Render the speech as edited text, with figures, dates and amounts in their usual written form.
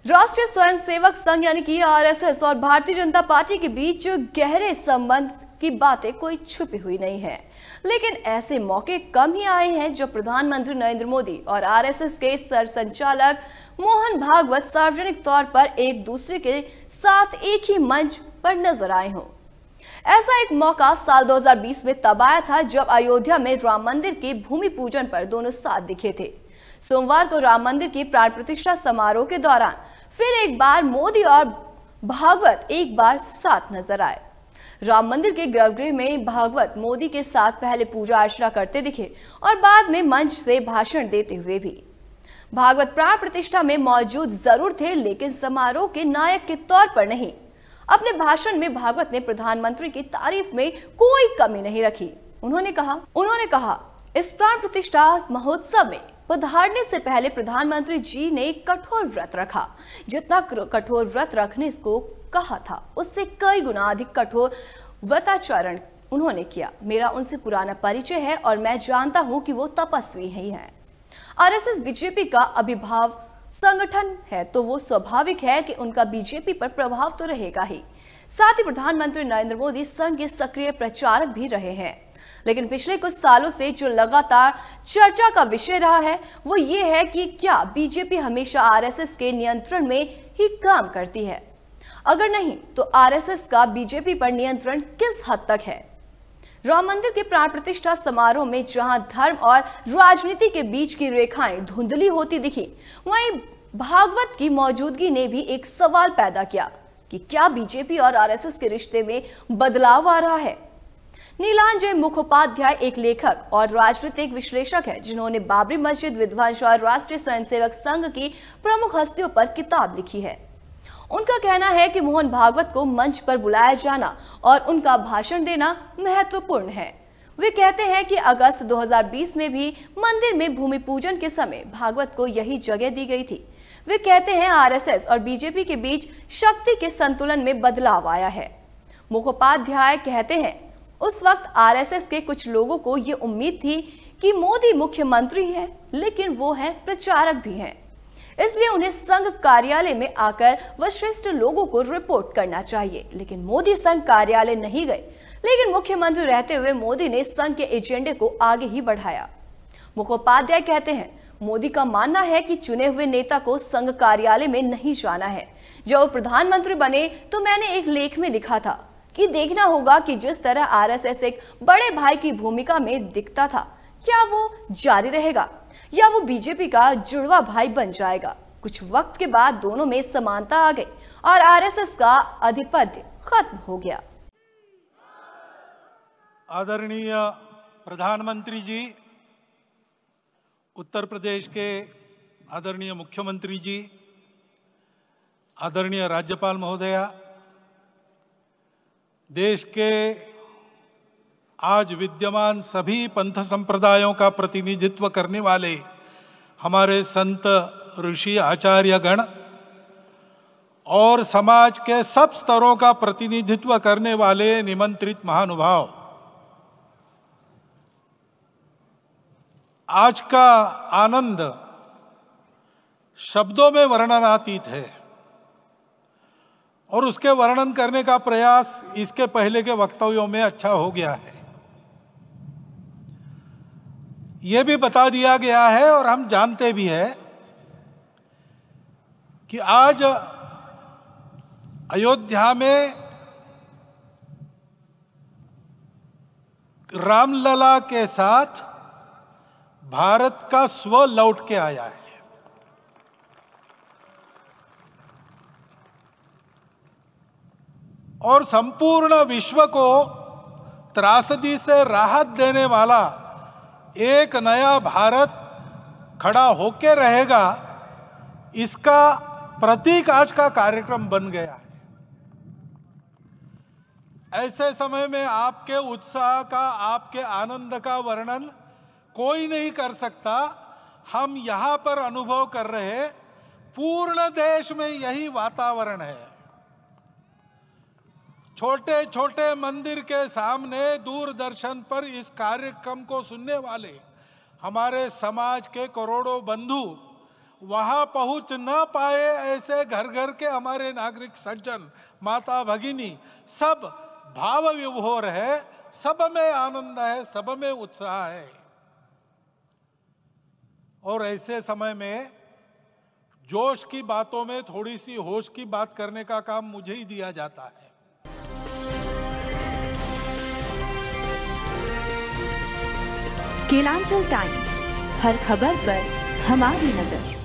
राष्ट्रीय स्वयंसेवक संघ यानी कि आरएसएस और भारतीय जनता पार्टी के बीच गहरे संबंध की बातें कोई छुपी हुई नहीं है, लेकिन ऐसे मौके कम ही आए हैं जब प्रधानमंत्री नरेंद्र मोदी और आरएसएस के सरसंचालक मोहन भागवत सार्वजनिक तौर पर एक दूसरे के साथ एक ही मंच पर नजर आए हों। ऐसा एक मौका साल 2020 में तब आया था जब अयोध्या में राम मंदिर के भूमि पूजन पर दोनों साथ दिखे थे। सोमवार को राम मंदिर की प्राण प्रतिष्ठा समारोह के दौरान फिर एक बार मोदी और भागवत एक बार साथ नजर आए। राम मंदिर के गर्भगृह में भागवत मोदी के साथ पहले पूजा अर्चना करते दिखे और बाद में मंच से भाषण देते हुए भी। भागवत प्राण प्रतिष्ठा में मौजूद जरूर थे, लेकिन समारोह के नायक के तौर पर नहीं। अपने भाषण में भागवत ने प्रधानमंत्री की तारीफ में कोई कमी नहीं रखी। उन्होंने कहा इस प्राण प्रतिष्ठा महोत्सव में पधारने से पहले प्रधानमंत्री जी ने कठोर व्रत रखा। जितना कठोर व्रत रखने को कहा था उससे कई गुना अधिक कठोर व्रताचरण उन्होंने किया। मेरा उनसे पुराना परिचय है और मैं जानता हूं कि वो तपस्वी ही हैं। आरएसएस बीजेपी का अभिभाव संगठन है तो वो स्वाभाविक है कि उनका बीजेपी पर प्रभाव तो रहेगा ही। साथ ही प्रधानमंत्री नरेंद्र मोदी संघ के सक्रिय प्रचारक भी रहे हैं, लेकिन पिछले कुछ सालों से जो लगातार चर्चा का विषय रहा है वो ये है कि क्या बीजेपी हमेशा आरएसएस के नियंत्रण में ही काम करती है। अगर नहीं तो आरएसएस का बीजेपी पर नियंत्रण किस हद तक है। राम मंदिर के प्राण प्रतिष्ठा समारोह में जहां धर्म और राजनीति के बीच की रेखाएं धुंधली होती दिखी, वहीं भागवत की मौजूदगी ने भी एक सवाल पैदा किया कि क्या बीजेपी और आरएसएस के रिश्ते में बदलाव आ रहा है। नीलांजय मुखोपाध्याय एक लेखक और राजनीतिक विश्लेषक है जिन्होंने बाबरी मस्जिद विध्वंस और राष्ट्रीय स्वयंसेवक संघ की प्रमुख हस्तियों पर किताब लिखी है। उनका कहना है कि मोहन भागवत को मंच पर बुलाया जाना और उनका भाषण देना महत्वपूर्ण है। वे कहते हैं कि अगस्त 2020 में भी मंदिर में भूमि पूजन के समय भागवत को यही जगह दी गई थी। वे कहते हैं आरएसएस और बीजेपी के बीच शक्ति के संतुलन में बदलाव आया है। मुखोपाध्याय कहते हैं उस वक्त आरएसएस के कुछ लोगों को ये उम्मीद थी कि मोदी मुख्यमंत्री हैं, लेकिन वो हैं प्रचारक भी हैं, इसलिए उन्हें संघ कार्यालय में आकर वरिष्ठ लोगों को रिपोर्ट करना चाहिए। लेकिन मोदी संघ कार्यालय नहीं गए, लेकिन मुख्यमंत्री रहते हुए मोदी ने संघ के एजेंडे को आगे ही बढ़ाया। मुखोपाध्याय कहते हैं मोदी का मानना है कि चुने हुए नेता को संघ कार्यालय में नहीं जाना है। जब वो प्रधानमंत्री बने तो मैंने एक लेख में लिखा था कि देखना होगा कि जिस तरह आरएसएस एक बड़े भाई की भूमिका में दिखता था, क्या वो जारी रहेगा या वो बीजेपी का जुड़वा भाई बन जाएगा। कुछ वक्त के बाद दोनों में समानता आ गई और आरएसएस का आधिपत्य खत्म हो गया। आदरणीय प्रधानमंत्री जी, उत्तर प्रदेश के आदरणीय मुख्यमंत्री जी, आदरणीय राज्यपाल महोदया, देश के आज विद्यमान सभी पंथ संप्रदायों का प्रतिनिधित्व करने वाले हमारे संत ऋषि आचार्य गण और समाज के सब स्तरों का प्रतिनिधित्व करने वाले निमंत्रित महानुभाव, आज का आनंद शब्दों में वर्णनातीत है और उसके वर्णन करने का प्रयास इसके पहले के वक्तव्यों में अच्छा हो गया है। यह भी बता दिया गया है और हम जानते भी हैं कि आज अयोध्या में रामलला के साथ भारत का स्व लौट के आया है। और संपूर्ण विश्व को त्रासदी से राहत देने वाला एक नया भारत खड़ा होके रहेगा, इसका प्रतीक आज का कार्यक्रम बन गया है। ऐसे समय में आपके उत्साह का, आपके आनंद का वर्णन कोई नहीं कर सकता। हम यहां पर अनुभव कर रहे, पूर्ण देश में यही वातावरण है। छोटे छोटे मंदिर के सामने दूरदर्शन पर इस कार्यक्रम को सुनने वाले हमारे समाज के करोड़ों बंधु वहां पहुंच न पाए ऐसे घर घर के हमारे नागरिक सज्जन, माता भगिनी सब भाव विभोर है, सब में आनंद है, सब में उत्साह है। और ऐसे समय में जोश की बातों में थोड़ी सी होश की बात करने का काम मुझे ही दिया जाता है। केलांचल टाइम्स, हर खबर पर हमारी नजर।